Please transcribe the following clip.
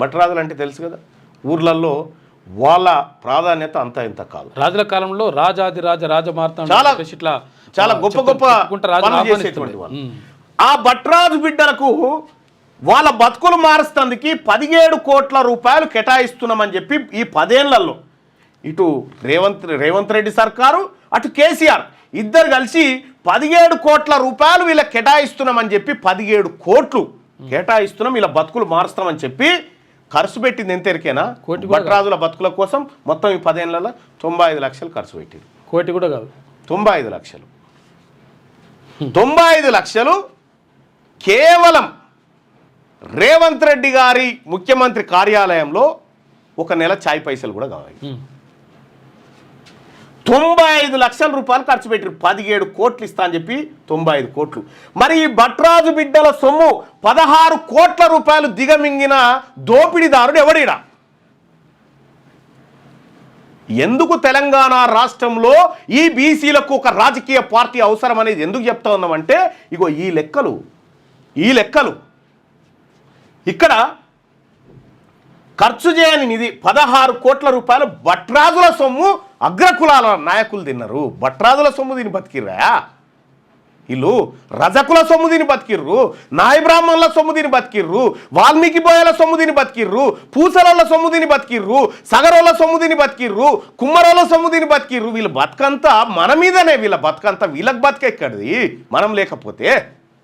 భట్రాజులు అంటే తెలుసు కదా, ఊర్లలో వాళ్ళ ప్రాధాన్యత అంతా ఇంత కాదు. రాజుల కాలంలో రాజాది రాజమార్తాండ చాలా ఇట్లా చాలా గొప్ప గొప్ప పనులు చేసేటువంటి వాళ్ళు. ఆ భట్రాజు బిడ్డలకు వాళ్ళ బతుకులు మారుస్తందుకు 17 కోట్ల రూపాయలు కేటాయిస్తున్నామని చెప్పి ఈ 10 ఏళ్లలో ఇటు రేవంత్ రెడ్డి సర్కారు, అటు కేసీఆర్ ఇద్దరు కలిసి 17 కోట్ల రూపాయలు వీళ్ళకి కేటాయిస్తున్నామని చెప్పి 17 కోట్లు కేటాయిస్తున్నాం, వీళ్ళ బతుకులు మారుస్తామని చెప్పి ఖర్చు పెట్టింది ఎంత ఎరికేనా? భట్రాజుల బతుకుల కోసం మొత్తం ఈ 10 ఏళ్లలో 95 లక్షలు ఖర్చు పెట్టింది. కోటి కూడా కాదు, 95 లక్షలు. 95 లక్షలు కేవలం రేవంత్ రెడ్డి గారి ముఖ్యమంత్రి కార్యాలయంలో ఒక నెల ఛాయ్ పైసలు కూడా కావాలి. 95 లక్షల రూపాయలు ఖర్చు పెట్టారు. 17 కోట్లు ఇస్తా అని చెప్పి 95 కోట్లు. మరి ఈ భట్రాజు బిడ్డల సొమ్ము 16 కోట్ల రూపాయలు దిగమింగిన దోపిడీదారుడు ఎవడిడా? ఎందుకు తెలంగాణ రాష్ట్రంలో ఈ బీసీలకు ఒక రాజకీయ పార్టీ అవసరం అనేది ఎందుకు చెప్తా ఉన్నామంటే, ఇగో ఈ లెక్కలు ఇక్కడ ఖర్చు చేయని నిధి 16 కోట్ల రూపాయలు భట్రాజుల సొమ్ము అగ్రకులాల నాయకులు తిన్నారు. భట్రాజుల సొమ్ము తిని బతికిర్రా వీళ్ళు, రజకుల సొమ్ము తిని బతికిర్రు, నాయ బ్రాహ్మణుల సొమ్ము తిని బతికిర్రు, వాల్మీకి బోయల సొమ్ము తిని బతికిర్రు, పూసరోళ్ళ సొమ్ము తిని బతికిర్రు, సగరోళ్ళ సొమ్ము తిని బతికిర్రు, కుమ్మరోళ్ళ సొమ్ము తిని బతికిర్రు. వీళ్ళ బతుకంతా మన మీదనే, వీళ్ళ బతుకంతా వీళ్ళకి బతికెక్కడిది మనం లేకపోతే.